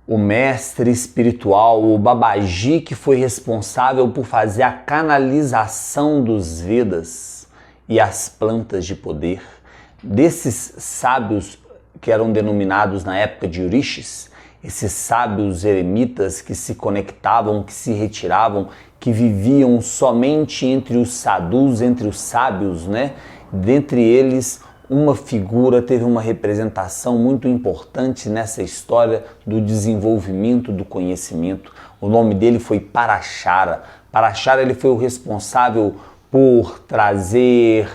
o mestre espiritual, o Babaji, que foi responsável por fazer a canalização dos Vedas e as plantas de poder, desses sábios que eram denominados na época de rishis, esses sábios eremitas que se conectavam, que se retiravam, que viviam somente entre os sadhus, entre os sábios, né? Dentre eles, uma figura teve uma representação muito importante nessa história do desenvolvimento do conhecimento. O nome dele foi Parashara. Parashara, ele foi o responsável por trazer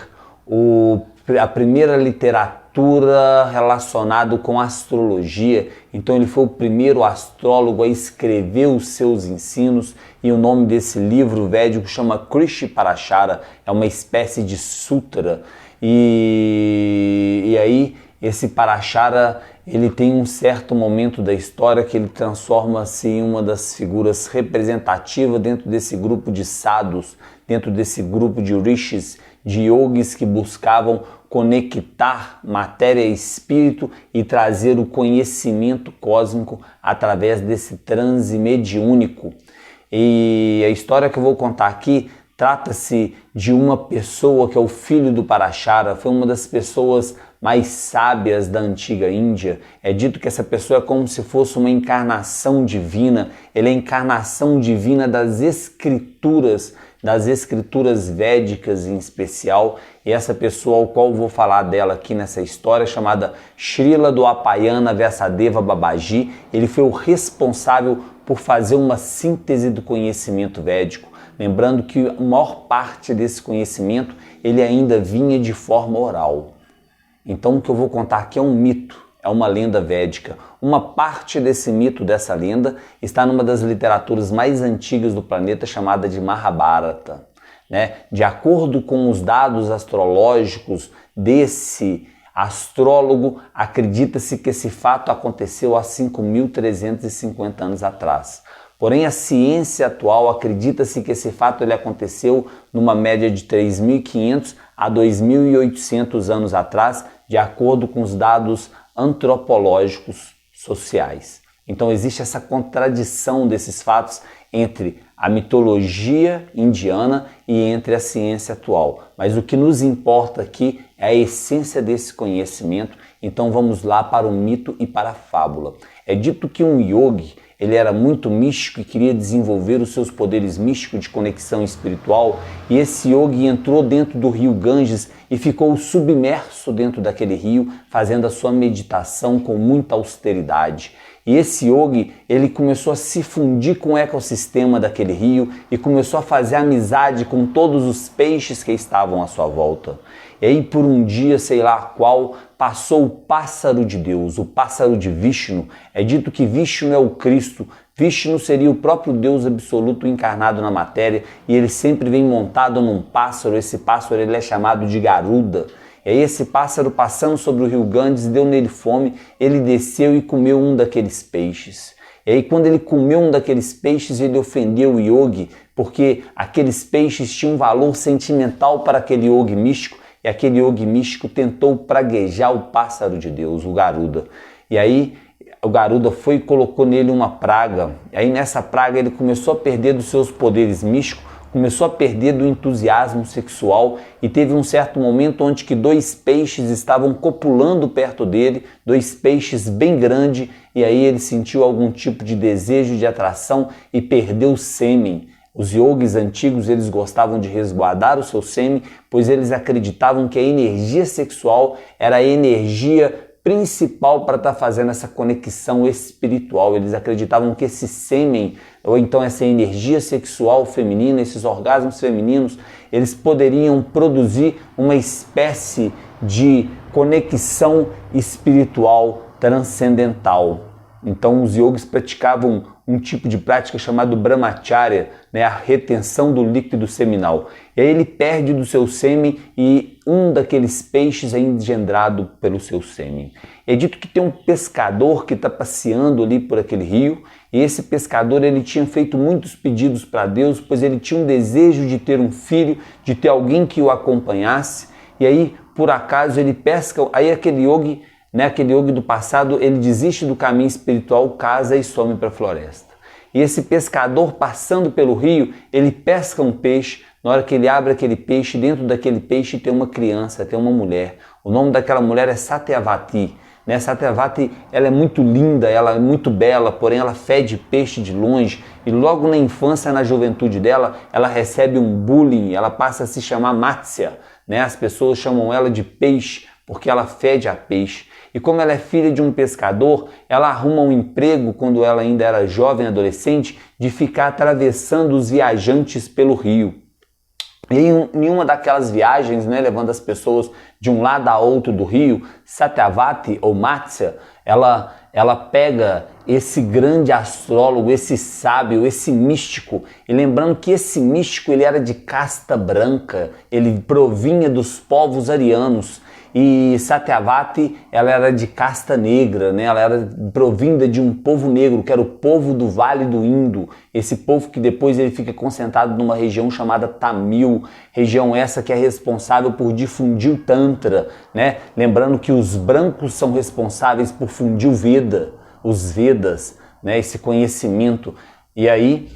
a primeira literatura relacionada com astrologia. Então ele foi o primeiro astrólogo a escrever os seus ensinos, e o nome desse livro védico chama Krishi Parashara, é uma espécie de sutra. E aí esse Parashara, ele tem um certo momento da história que ele transforma-se em uma das figuras representativas dentro desse grupo de sadhus, dentro desse grupo de rishis, de yogis que buscavam conectar matéria e espírito e trazer o conhecimento cósmico através desse transe mediúnico. E a história que eu vou contar aqui trata-se de uma pessoa que é o filho do Parashara, foi uma das pessoas mais sábias da antiga Índia. É dito que essa pessoa é como se fosse uma encarnação divina, ele é a encarnação divina das escrituras védicas em especial, e essa pessoa ao qual eu vou falar dela aqui nessa história, chamada Srila Dwapayana Vyasadeva Babaji, ele foi o responsável por fazer uma síntese do conhecimento védico. Lembrando que a maior parte desse conhecimento ele ainda vinha de forma oral. Então o que eu vou contar aqui é um mito, é uma lenda védica. Uma parte desse mito, dessa lenda, está numa das literaturas mais antigas do planeta, chamada de Mahabharata. De acordo com os dados astrológicos desse astrólogo, acredita-se que esse fato aconteceu há 5.350 anos atrás. Porém, a ciência atual acredita-se que esse fato ele aconteceu numa média de 3.500 a 2.800 anos atrás, de acordo com os dados antropológicos sociais. Então existe essa contradição desses fatos entre a mitologia indiana e entre a ciência atual. Mas o que nos importa aqui é a essência desse conhecimento. Então vamos lá para o mito e para a fábula. É dito que um yogi, ele era muito místico e queria desenvolver os seus poderes místicos de conexão espiritual, e esse yogi entrou dentro do rio Ganges e ficou submerso dentro daquele rio, fazendo a sua meditação com muita austeridade. E esse yogi, ele começou a se fundir com o ecossistema daquele rio e começou a fazer amizade com todos os peixes que estavam à sua volta. E aí por um dia, sei lá qual, passou o pássaro de Deus, o pássaro de Vishnu. É dito que Vishnu é o Cristo. Vishnu seria o próprio Deus absoluto encarnado na matéria, e ele sempre vem montado num pássaro. Esse pássaro ele é chamado de Garuda. E aí esse pássaro, passando sobre o rio Ganges, deu nele fome, ele desceu e comeu um daqueles peixes. E aí quando ele comeu um daqueles peixes, ele ofendeu o yogi, porque aqueles peixes tinham um valor sentimental para aquele yogi místico, e aquele yogi místico tentou praguejar o pássaro de Deus, o Garuda. E aí o Garuda foi e colocou nele uma praga. E aí nessa praga ele começou a perder dos seus poderes místicos, começou a perder do entusiasmo sexual, e teve um certo momento onde que dois peixes estavam copulando perto dele, dois peixes bem grandes, e aí ele sentiu algum tipo de desejo, de atração, e perdeu o sêmen. Os yogis antigos, eles gostavam de resguardar o seu sêmen, pois eles acreditavam que a energia sexual era a energia principal para estar fazendo essa conexão espiritual. Eles acreditavam que esse sêmen, ou então essa energia sexual feminina, esses orgasmos femininos, eles poderiam produzir uma espécie de conexão espiritual transcendental. Então os yogis praticavam um tipo de prática chamado brahmacharya, a retenção do líquido seminal. E aí ele perde do seu sêmen, e um daqueles peixes é engendrado pelo seu sêmen. É dito que tem um pescador que está passeando ali por aquele rio, e esse pescador ele tinha feito muitos pedidos para Deus, pois ele tinha um desejo de ter um filho, de ter alguém que o acompanhasse. E aí, por acaso, ele pesca, aí aquele yogi né? Aquele yogi do passado, ele desiste do caminho espiritual, casa e some para a floresta. E esse pescador, passando pelo rio, ele pesca um peixe. Na hora que ele abre aquele peixe, dentro daquele peixe tem uma criança, tem uma mulher. O nome daquela mulher é Satyavati. Né? Satyavati, ela é muito linda, ela é muito bela, porém ela fede peixe de longe. E logo na infância, na juventude dela, ela recebe um bullying, ela passa a se chamar Matsya. Né? As pessoas chamam ela de peixe, porque ela fede a peixe. E como ela é filha de um pescador, ela arruma um emprego, quando ela ainda era jovem, adolescente, de ficar atravessando os viajantes pelo rio. E em uma daquelas viagens, né, levando as pessoas de um lado a outro do rio, Satyavati ou Matsya, ela pega esse grande astrólogo, esse sábio, esse místico, e lembrando que esse místico ele era de casta branca, ele provinha dos povos arianos, e Satyavati, ela era de casta negra, né? Ela era provinda de um povo negro, que era o povo do Vale do Indo, esse povo que depois ele fica concentrado numa região chamada Tamil, região essa que é responsável por difundir o Tantra, né? Lembrando que os brancos são responsáveis por fundir o Veda, os Vedas, né? Esse conhecimento. E aí,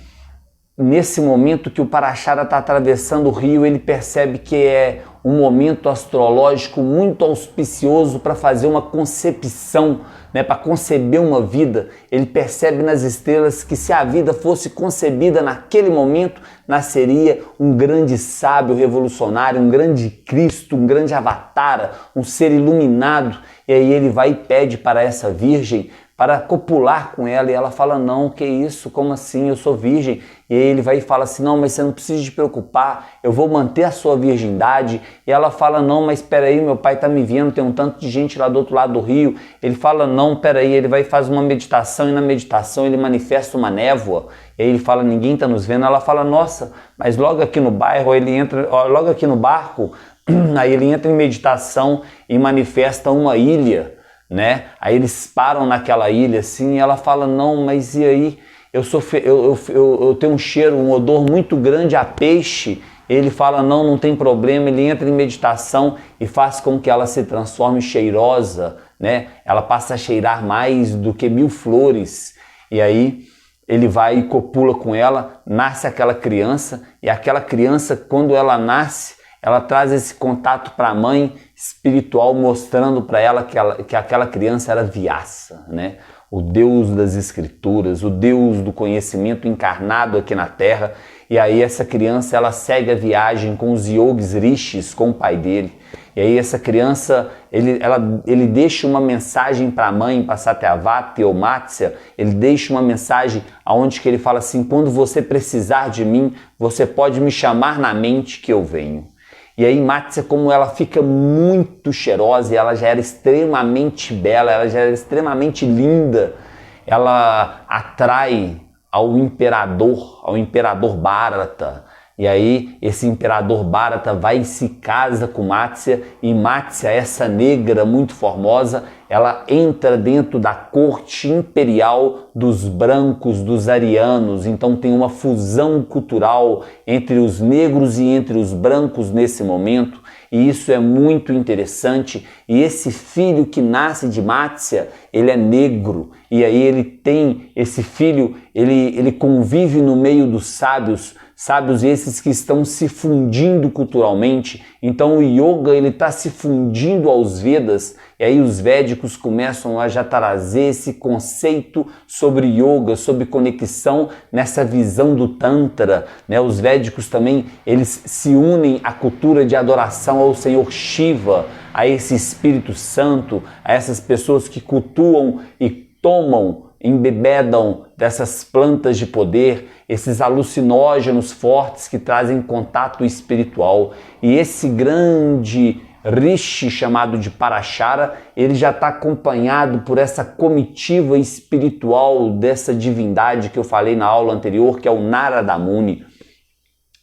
nesse momento que o Parashara está atravessando o rio, ele percebe que é um momento astrológico muito auspicioso para fazer uma concepção, né, para conceber uma vida. Ele percebe nas estrelas que se a vida fosse concebida naquele momento, nasceria um grande sábio revolucionário, um grande Cristo, um grande Avatara, um ser iluminado. E aí ele vai e pede para essa virgem para copular com ela, e ela fala, não, que isso, como assim, eu sou virgem? E aí ele vai e fala assim, não, mas você não precisa te preocupar, eu vou manter a sua virgindade. E ela fala, não, mas espera aí, meu pai está me vendo, tem um tanto de gente lá do outro lado do rio. Ele fala, não, espera aí, ele vai e faz uma meditação, e na meditação ele manifesta uma névoa. E aí ele fala, ninguém está nos vendo. Ela fala, nossa, mas logo aqui no bairro, ele entra, logo aqui no barco, aí ele entra em meditação e manifesta uma ilha. Né? Aí eles param naquela ilha assim, e ela fala, não, mas e aí? Eu tenho um cheiro, um odor muito grande a peixe. Ele fala, não, não tem problema. Ele entra em meditação e faz com que ela se transforme cheirosa, né? Ela passa a cheirar mais do que 1000 flores. E aí ele vai e copula com ela, nasce aquela criança, e aquela criança, quando ela nasce, ela traz esse contato para a mãe espiritual, mostrando para ela que aquela criança era Vyasa, né? O Deus das Escrituras, o Deus do conhecimento encarnado aqui na Terra. E aí essa criança, ela segue a viagem com os yogis rishis, com o pai dele. E aí essa criança, ele deixa uma mensagem para a mãe, para Satyavati ou Matsya. Ele deixa uma mensagem onde que ele fala assim, quando você precisar de mim, você pode me chamar na mente que eu venho. E aí Matsya, como ela fica muito cheirosa, e ela já era extremamente bela, ela já era extremamente linda, ela atrai ao imperador Bharata. E aí esse imperador Bharata vai e se casa com Matsya, e Matsya, essa negra muito formosa, ela entra dentro da corte imperial dos brancos, dos arianos. Então tem uma fusão cultural entre os negros e entre os brancos nesse momento, e isso é muito interessante. E esse filho que nasce de Matsya, ele é negro, e aí ele tem esse filho, ele convive no meio dos sábios esses que estão se fundindo culturalmente. Então o yoga, ele está se fundindo aos Vedas, e aí os védicos começam a já trazer esse conceito sobre yoga, sobre conexão nessa visão do Tantra, né? Os védicos também, eles se unem à cultura de adoração ao Senhor Shiva, a esse Espírito Santo, a essas pessoas que cultuam e tomam, embebedam dessas plantas de poder, esses alucinógenos fortes que trazem contato espiritual. E esse grande Rishi chamado de Parashara, ele já está acompanhado por essa comitiva espiritual dessa divindade que eu falei na aula anterior, que é o Narada Muni.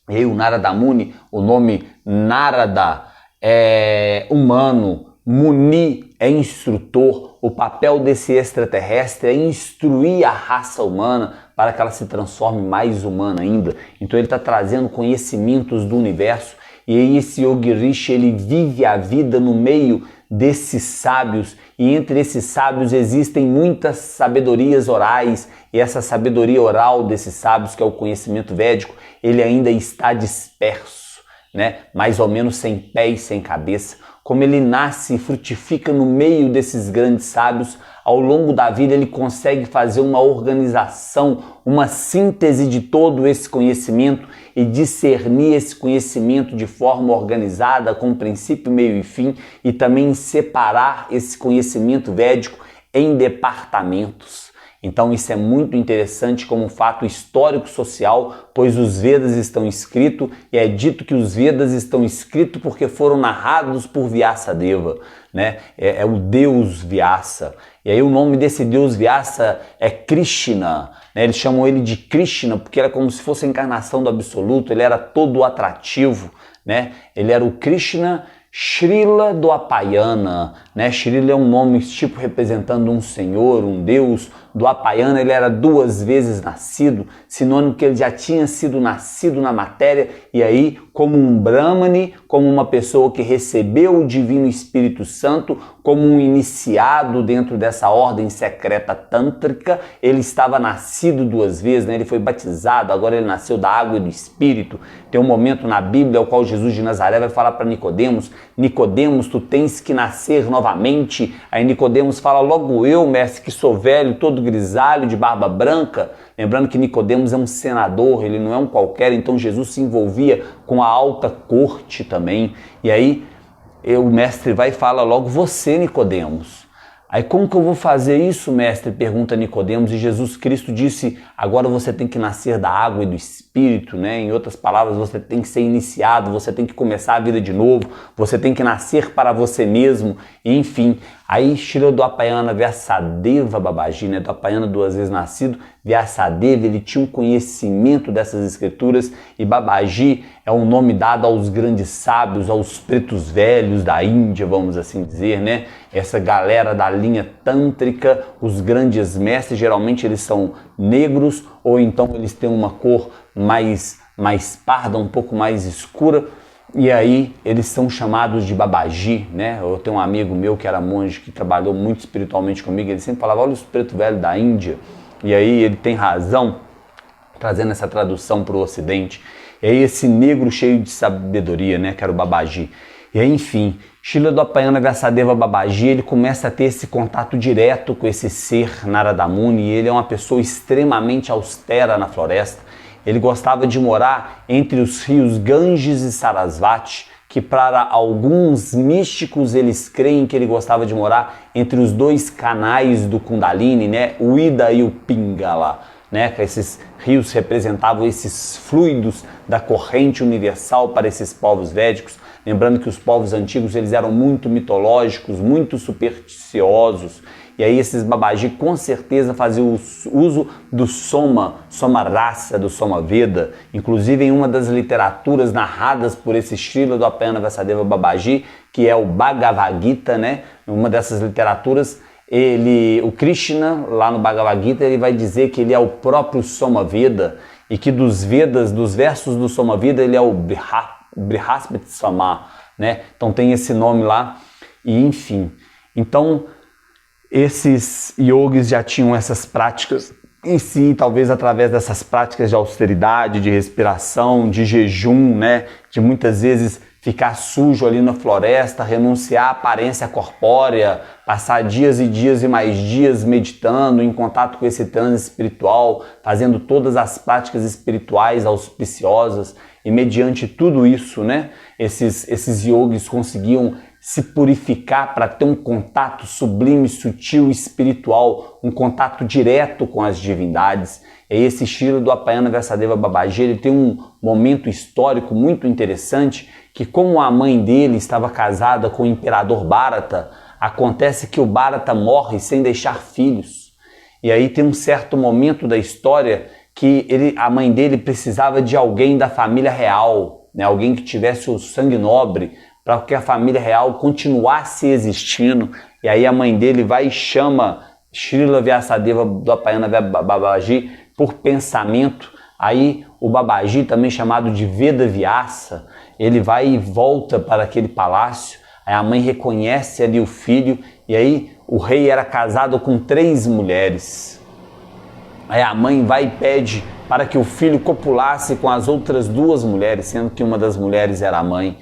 E o Narada Muni, o nome Narada é humano, Muni é instrutor. O papel desse extraterrestre é instruir a raça humana para que ela se transforme mais humana ainda. Então ele está trazendo conhecimentos do universo. E aí esse Yogi Rishi, ele vive a vida no meio desses sábios, e entre esses sábios existem muitas sabedorias orais, e essa sabedoria oral desses sábios, que é o conhecimento védico, ele ainda está disperso, né? Mais ou menos sem pé e sem cabeça. Como ele nasce e frutifica no meio desses grandes sábios, ao longo da vida ele consegue fazer uma organização, uma síntese de todo esse conhecimento e discernir esse conhecimento de forma organizada, com princípio, meio e fim, e também separar esse conhecimento védico em departamentos. Então isso é muito interessante como um fato histórico-social, pois os Vedas estão escritos, e é dito que os Vedas estão escritos porque foram narrados por Vyasadeva, né? É o Deus Vyasa. E aí o nome desse Deus Vyasa é Krishna, né? Eles chamam ele de Krishna porque era como se fosse a encarnação do absoluto, ele era todo atrativo, né? Ele era o Krishna Srila Dwapayana, né? Srila é um nome tipo representando um senhor, um deus. Dwapayana, ele era 2 vezes nascido, sinônimo que ele já tinha sido nascido na matéria, e aí como um Brahmane, como uma pessoa que recebeu o Divino Espírito Santo, como um iniciado dentro dessa ordem secreta tântrica, ele estava nascido 2 vezes, né? Ele foi batizado, agora ele nasceu da água e do Espírito. Tem um momento na Bíblia ao qual Jesus de Nazaré vai falar para Nicodemos: Nicodemos, tu tens que nascer novamente. Aí Nicodemos fala: logo eu, mestre, que sou velho, todo grisalho, de barba branca. Lembrando que Nicodemos é um senador, ele não é um qualquer, então Jesus se envolvia com a alta corte também. E aí o mestre vai e fala logo: você, Nicodemos. Aí como que eu vou fazer isso, mestre? Pergunta Nicodemos, e Jesus Cristo disse: agora você tem que nascer da água e do Espírito, né? Em outras palavras, você tem que ser iniciado, você tem que começar a vida de novo, você tem que nascer para você mesmo, enfim. Aí Srila Dwapayana Vyasadeva Babaji, né? Dwapayana 2 vezes nascido, Vyasadeva, ele tinha um conhecimento dessas escrituras, e Babaji é um nome dado aos grandes sábios, aos pretos velhos da Índia, vamos assim dizer, né? Essa galera da linha tântrica, os grandes mestres, geralmente eles são negros, ou então eles têm uma cor mais parda, um pouco mais escura, e aí eles são chamados de Babaji, né? Eu tenho um amigo meu que era monge, que trabalhou muito espiritualmente comigo, ele sempre falava: olha os pretos velhos da Índia, e aí ele tem razão, trazendo essa tradução para o Ocidente. E aí esse negro cheio de sabedoria, né? Que era o Babaji. E aí, enfim, Srila Dwapayana Vyasadeva Babaji, ele começa a ter esse contato direto com esse ser Narada Muni, e ele é uma pessoa extremamente austera na floresta. Ele gostava de morar entre os rios Ganges e Sarasvati, que para alguns místicos eles creem que ele gostava de morar entre os 2 canais do Kundalini, né? O Ida e o Pingala, né? Que esses rios representavam esses fluidos da corrente universal para esses povos védicos. Lembrando que os povos antigos eles eram muito mitológicos, muito supersticiosos, e aí esses Babaji com certeza faziam uso do Soma Rasa, do Soma Veda. Inclusive em uma das literaturas narradas por esse Srila Dwapayana Vyasadeva Babaji, que é o Bhagavad Gita, né? Uma dessas literaturas, o Krishna, lá no Bhagavad Gita, ele vai dizer que ele é o próprio Soma Veda, e que dos Vedas, dos versos do Soma Veda, ele é o Brihaspati Sama, né? Então tem esse nome lá, e enfim. Então esses yogis já tinham essas práticas em si, talvez através dessas práticas de austeridade, de respiração, de jejum, né? De muitas vezes ficar sujo ali na floresta, renunciar à aparência corpórea, passar dias e dias e mais dias meditando, em contato com esse transe espiritual, fazendo todas as práticas espirituais auspiciosas, e mediante tudo isso, né, esses yogis conseguiam se purificar para ter um contato sublime, sutil, espiritual, um contato direto com as divindades. E esse Srila Dwapayana Vyasadeva Babaji, ele tem um momento histórico muito interessante, que como a mãe dele estava casada com o imperador Bharata, acontece que o Bharata morre sem deixar filhos. E aí tem um certo momento da história que a mãe dele precisava de alguém da família real, né? Alguém que tivesse o sangue nobre, para que a família real continuasse existindo. E aí a mãe dele vai e chama Srila Vyasadeva Dwapayana Babaji por pensamento. Aí o Babaji, também chamado de Veda Vyasa, ele vai e volta para aquele palácio. Aí a mãe reconhece ali o filho, e aí o rei era casado com 3 mulheres. Aí a mãe vai e pede para que o filho copulasse com as outras 2 mulheres, sendo que uma das mulheres era a mãe.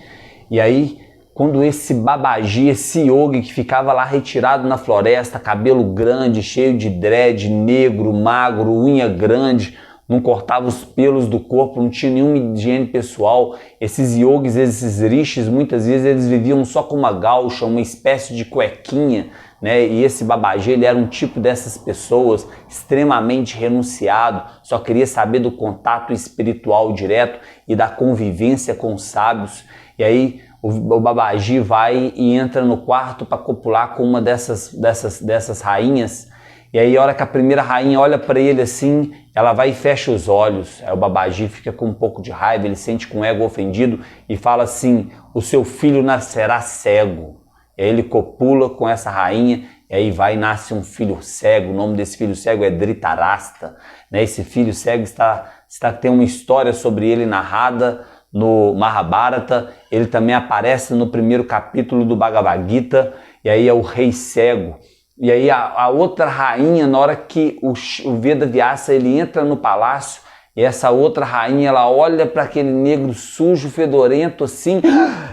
E aí, quando esse Babaji, esse yogi que ficava lá retirado na floresta, cabelo grande, cheio de dread, negro, magro, unha grande, não cortava os pelos do corpo, não tinha nenhuma higiene pessoal. Esses yogis, esses rishis, muitas vezes eles viviam só com uma gaucha, uma espécie de cuequinha, né? E esse Babaji, ele era um tipo dessas pessoas, extremamente renunciado, só queria saber do contato espiritual direto e da convivência com os sábios. E aí o Babaji vai e entra no quarto para copular com uma dessas rainhas. E aí a hora que a primeira rainha olha para ele assim, ela vai e fecha os olhos. Aí o Babaji fica com um pouco de raiva, ele sente com o ego ofendido e fala assim: o seu filho nascerá cego. E aí ele copula com essa rainha, e aí vai e nasce um filho cego. O nome desse filho cego é Dhritarashtra, né? Esse filho cego tem uma história sobre ele narrada no Mahabharata. Ele também aparece no primeiro capítulo do Bhagavad Gita, e aí é o rei cego. E aí a outra rainha, na hora que o Veda Vyasa ele entra no palácio, e essa outra rainha, ela olha para aquele negro sujo, fedorento assim,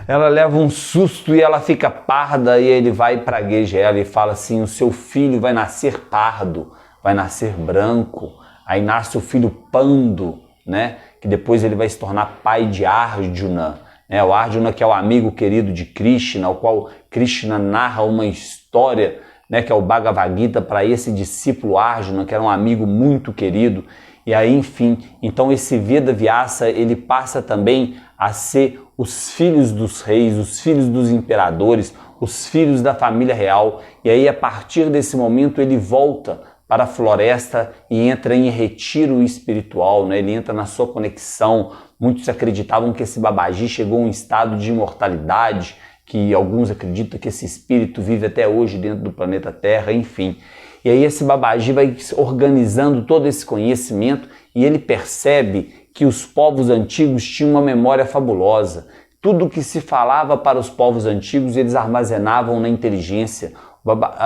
ela leva um susto e ela fica parda, e ele vai pragueja ela e fala assim: o seu filho vai nascer pardo, vai nascer branco. Aí nasce o filho Pando, né? Que depois ele vai se tornar pai de Arjuna, né? O Arjuna, que é o amigo querido de Krishna, ao qual Krishna narra uma história, né, que é o Bhagavad Gita, para esse discípulo Arjuna, que era um amigo muito querido. E aí, enfim, então esse Veda Vyasa, ele passa também a ser os filhos dos reis, os filhos dos imperadores, os filhos da família real. E aí, a partir desse momento, ele volta para a floresta e entra em retiro espiritual, né? Ele entra na sua conexão. Muitos acreditavam que esse Babaji chegou a um estado de imortalidade, que alguns acreditam que esse espírito vive até hoje dentro do planeta Terra, enfim. E aí esse Babaji vai organizando todo esse conhecimento e ele percebe que os povos antigos tinham uma memória fabulosa. Tudo que se falava para os povos antigos eles armazenavam na inteligência.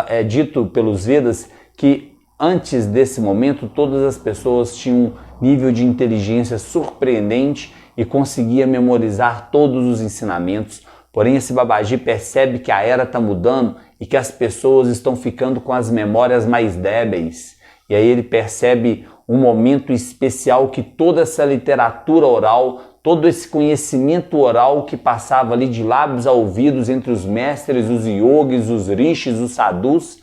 É dito pelos Vedas que antes desse momento todas as pessoas tinham um nível de inteligência surpreendente e conseguia memorizar todos os ensinamentos. Porém, esse Babaji percebe que a era está mudando e que as pessoas estão ficando com as memórias mais débeis. E aí ele percebe um momento especial que toda essa literatura oral, todo esse conhecimento oral que passava ali de lábios a ouvidos entre os mestres, os yogis, os rishis, os sadhus,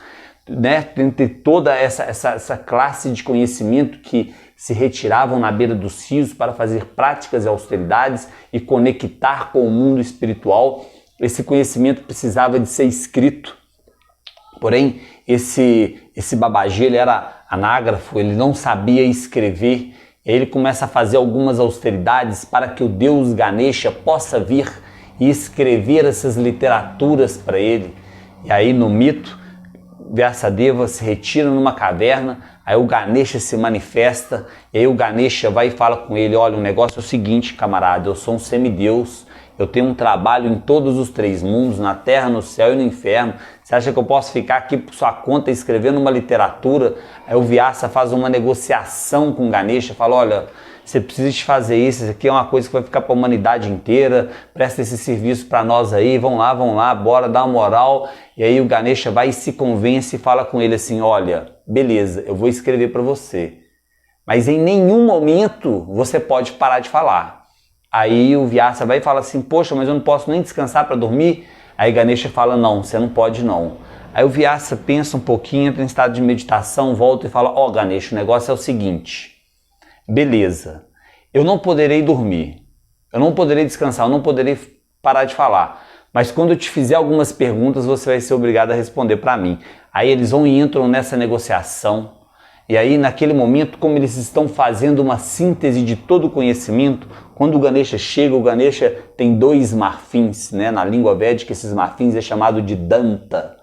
né, entre toda essa classe de conhecimento que se retiravam na beira dos rios para fazer práticas e austeridades e conectar com o mundo espiritual, esse conhecimento precisava de ser escrito. Porém, esse Babaji, ele era anágrafo, ele não sabia escrever. Ele começa a fazer algumas austeridades para que o deus Ganesha possa vir e escrever essas literaturas para ele. E aí no mito, Vyasadeva se retira numa caverna, aí o Ganesha se manifesta, e aí o Ganesha vai e fala com ele: olha, o negócio é o seguinte, camarada, eu sou um semideus, eu tenho um trabalho em todos os 3 mundos, na terra, no céu e no inferno. Você acha que eu posso ficar aqui por sua conta escrevendo uma literatura? Aí o Vyasa faz uma negociação com o Ganesha, fala: olha, você precisa de fazer isso aqui é uma coisa que vai ficar para a humanidade inteira, presta esse serviço para nós aí, vão lá, bora, dá uma moral. E aí o Ganesha vai e se convence e fala com ele assim: olha, beleza, eu vou escrever para você, mas em nenhum momento você pode parar de falar. Aí o Vyasa vai e fala assim: poxa, mas eu não posso nem descansar para dormir? Aí Ganesha fala: não, você não pode não. Aí o Vyasa pensa um pouquinho, entra em estado de meditação, volta e fala: ó, Ganesha, o negócio é o seguinte, beleza, eu não poderei dormir, eu não poderei descansar, eu não poderei parar de falar, mas quando eu te fizer algumas perguntas você vai ser obrigado a responder para mim. Aí eles vão e entram nessa negociação. E aí, naquele momento, como eles estão fazendo uma síntese de todo o conhecimento, quando o Ganesha chega, o Ganesha tem 2 marfins, né? Na língua védica, esses marfins é chamado de Danta.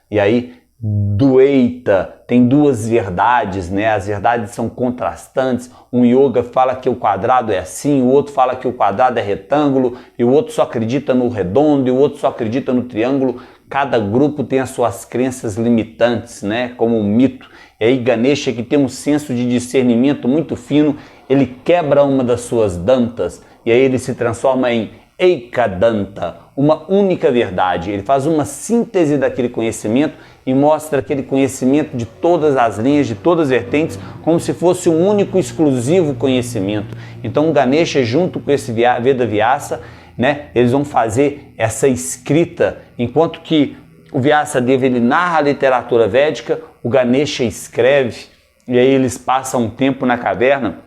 E aí, Dvaita, tem duas verdades, né? As verdades são contrastantes. Um yoga fala que o quadrado é assim, o outro fala que o quadrado é retângulo, e o outro só acredita no redondo, e o outro só acredita no triângulo. Cada grupo tem as suas crenças limitantes, né? Como um mito. E aí Ganesha, que tem um senso de discernimento muito fino, ele quebra uma das suas dantas, e aí ele se transforma em Ekadanta, uma única verdade. Ele faz uma síntese daquele conhecimento e mostra aquele conhecimento de todas as linhas, de todas as vertentes, como se fosse um único, exclusivo conhecimento. Então o Ganesha, junto com esse Veda Vyasa, né, eles vão fazer essa escrita, enquanto que o Vyasadeva ele narra a literatura védica, o Ganesha escreve, e aí eles passam um tempo na caverna,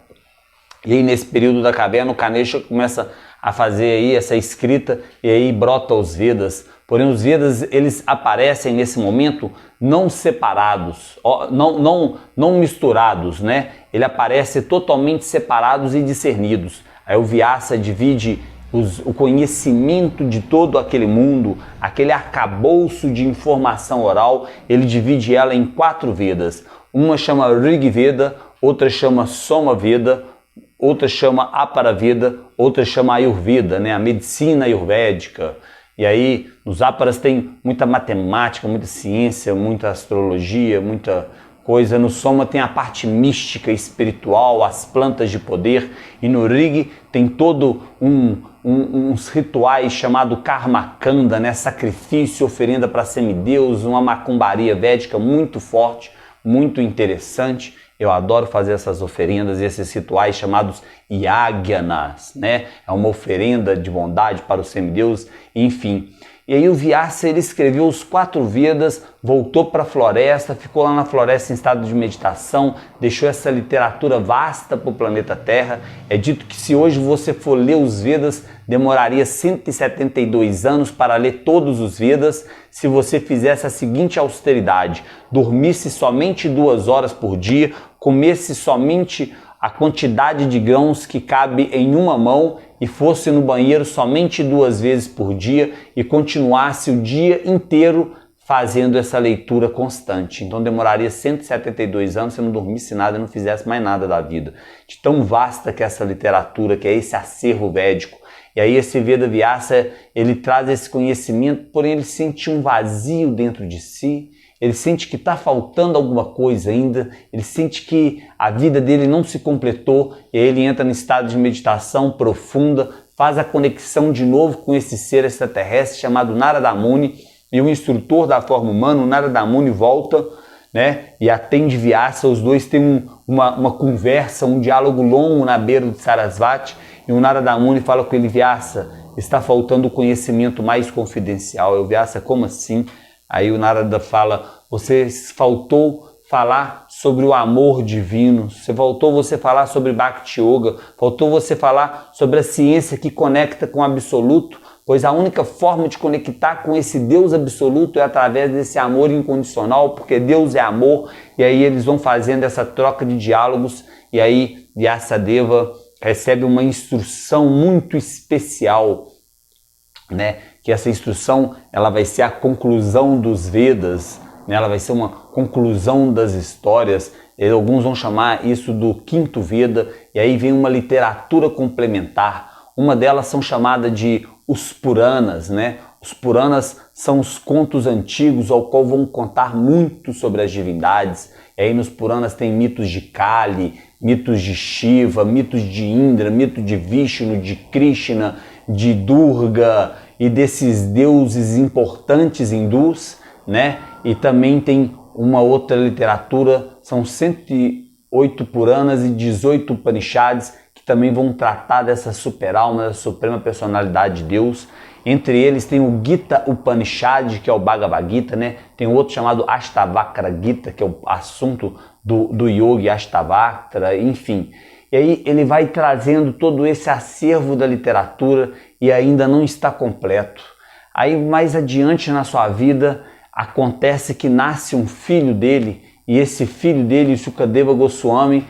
e aí nesse período da caverna o Ganesha começa a fazer aí essa escrita, e aí brota os Vedas. Porém os Vedas eles aparecem nesse momento não separados, não misturados, né? Ele aparece totalmente separados e discernidos. Aí o Vyasa divide o conhecimento de todo aquele mundo, aquele arcabouço de informação oral, ele divide ela em 4 Vedas. Uma chama Rig Veda, outra chama Soma Veda, outra chama Aparaveda, outra chama Ayurveda, né? A medicina ayurvédica. E aí, nos Aparas tem muita matemática, muita ciência, muita astrologia, muita coisa. No Soma tem a parte mística, espiritual, as plantas de poder. E no Rig tem todo uns rituais chamado Karmakanda, né? Sacrifício, oferenda para semideus, uma macumbaria védica muito forte, muito interessante. Eu adoro fazer essas oferendas e esses rituais chamados Yagyanas, né? É uma oferenda de bondade para os semideuses, enfim. E aí o Vyasa ele escreveu os 4 Vedas, voltou para a floresta, ficou lá na floresta em estado de meditação, deixou essa literatura vasta para o planeta Terra. É dito que se hoje você for ler os Vedas, demoraria 172 anos para ler todos os Vedas, se você fizesse a seguinte austeridade: dormisse somente 2 horas por dia, comesse somente a quantidade de grãos que cabe em uma mão e fosse no banheiro somente 2 vezes por dia e continuasse o dia inteiro fazendo essa leitura constante. Então demoraria 172 anos se não dormisse nada e não fizesse mais nada da vida. De tão vasta que é essa literatura, que é esse acervo védico. E aí esse Veda Vyasa, ele traz esse conhecimento, porém ele sente um vazio dentro de si. Ele sente que está faltando alguma coisa ainda, ele sente que a vida dele não se completou, e aí ele entra no estado de meditação profunda, faz a conexão de novo com esse ser extraterrestre chamado Narada Muni, e o instrutor da forma humana, o Narada Muni, volta, né, e atende Vyasa. Os dois têm uma conversa, um diálogo longo na beira de Sarasvati, e o Narada Muni fala com ele: Vyasa, está faltando o conhecimento mais confidencial. E o Vyasa: como assim? Aí o Narada fala: você faltou falar sobre o amor divino, faltou você falar sobre Bhakti Yoga, faltou você falar sobre a ciência que conecta com o absoluto, pois a única forma de conectar com esse Deus absoluto é através desse amor incondicional, porque Deus é amor. E aí eles vão fazendo essa troca de diálogos, e aí Vyasadeva recebe uma instrução muito especial, né? Que essa instrução ela vai ser a conclusão dos Vedas, né? Ela vai ser uma conclusão das histórias. E alguns vão chamar isso do 5º Veda, e aí vem uma literatura complementar. Uma delas são chamadas de os Puranas, né? Os Puranas são os contos antigos ao qual vão contar muito sobre as divindades. E aí nos Puranas tem mitos de Kali, mitos de Shiva, mitos de Indra, mito de Vishnu, de Krishna, de Durga e desses deuses importantes hindus, né? E também tem uma outra literatura, são 108 Puranas e 18 Upanishads, que também vão tratar dessa super-alma, da suprema personalidade de Deus. Entre eles tem o Gita Upanishad, que é o Bhagavad Gita, né? Tem outro chamado Ashtavakra Gita, que é o assunto do yogi Ashtavakra, enfim. E aí ele vai trazendo todo esse acervo da literatura e ainda não está completo. Aí mais adiante na sua vida acontece que nasce um filho dele, e esse filho dele, Sukadeva Goswami,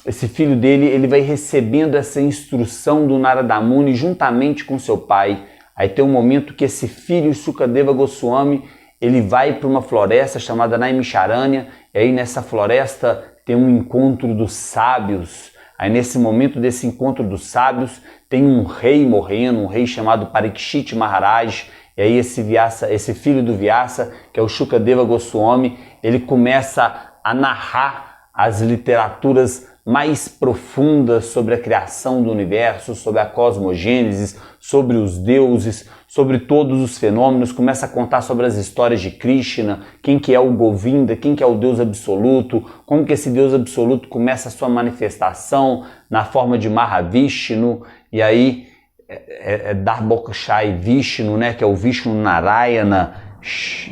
esse filho dele ele vai recebendo essa instrução do Narada Muni juntamente com seu pai. Aí tem um momento que esse filho, Sukadeva Goswami, ele vai para uma floresta chamada Naimisharanya, e aí nessa floresta tem um encontro dos sábios. Aí nesse momento desse encontro dos sábios, tem um rei morrendo, um rei chamado Parikshit Maharaj, e aí esse filho do Vyasa, que é o Shukadeva Goswami, ele começa a narrar as literaturas mais profundas sobre a criação do universo, sobre a cosmogênese, sobre os deuses, sobre todos os fenômenos, começa a contar sobre as histórias de Krishna, quem que é o Govinda, quem que é o Deus absoluto, como que esse Deus absoluto começa a sua manifestação na forma de Mahavishnu, e aí Darbokshai Vishnu, né, que é o Vishnu Narayana,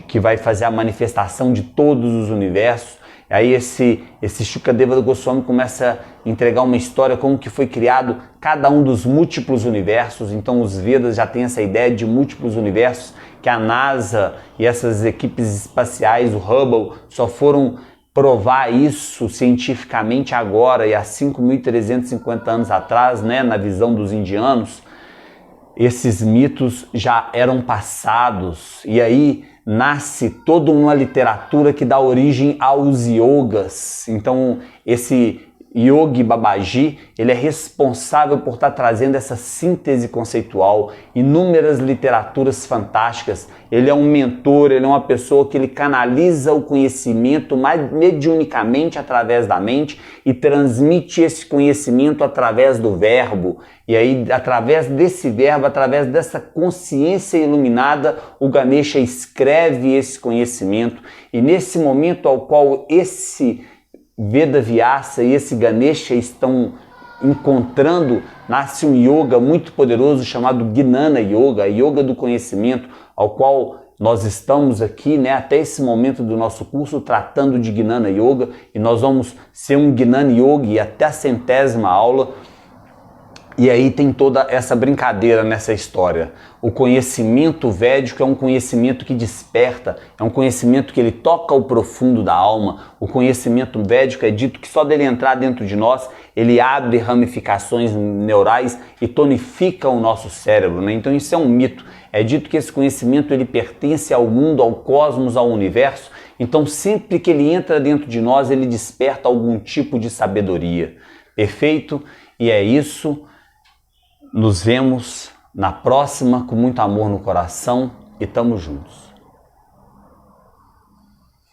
que vai fazer a manifestação de todos os universos. Aí esse Shukadeva Goswami começa a entregar uma história como que foi criado cada um dos múltiplos universos. Então os Vedas já têm essa ideia de múltiplos universos, que a NASA e essas equipes espaciais, o Hubble, só foram provar isso cientificamente agora, e há 5.350 anos atrás, né, na visão dos indianos, esses mitos já eram passados. E aí nasce toda uma literatura que dá origem aos yogas. Então esse Yogi Babaji, ele é responsável por estar trazendo essa síntese conceitual, inúmeras literaturas fantásticas. Ele é um mentor, ele é uma pessoa que ele canaliza o conhecimento mediunicamente através da mente e transmite esse conhecimento através do verbo. E aí, através desse verbo, através dessa consciência iluminada, o Ganesha escreve esse conhecimento. E nesse momento ao qual esse Veda Vyasa e esse Ganesha estão encontrando, nasce um yoga muito poderoso chamado Gnana Yoga, a yoga do conhecimento, ao qual nós estamos aqui, né, até esse momento do nosso curso tratando de Gnana Yoga, e nós vamos ser um Gnana Yogi até a 100ª aula. E aí tem toda essa brincadeira nessa história. O conhecimento védico é um conhecimento que desperta, é um conhecimento que ele toca o profundo da alma. O conhecimento védico é dito que só dele entrar dentro de nós, ele abre ramificações neurais e tonifica o nosso cérebro, né? Então isso é um mito. É dito que esse conhecimento ele pertence ao mundo, ao cosmos, ao universo. Então sempre que ele entra dentro de nós, ele desperta algum tipo de sabedoria. Perfeito? E é isso. Nos vemos na próxima, com muito amor no coração, e tamo juntos.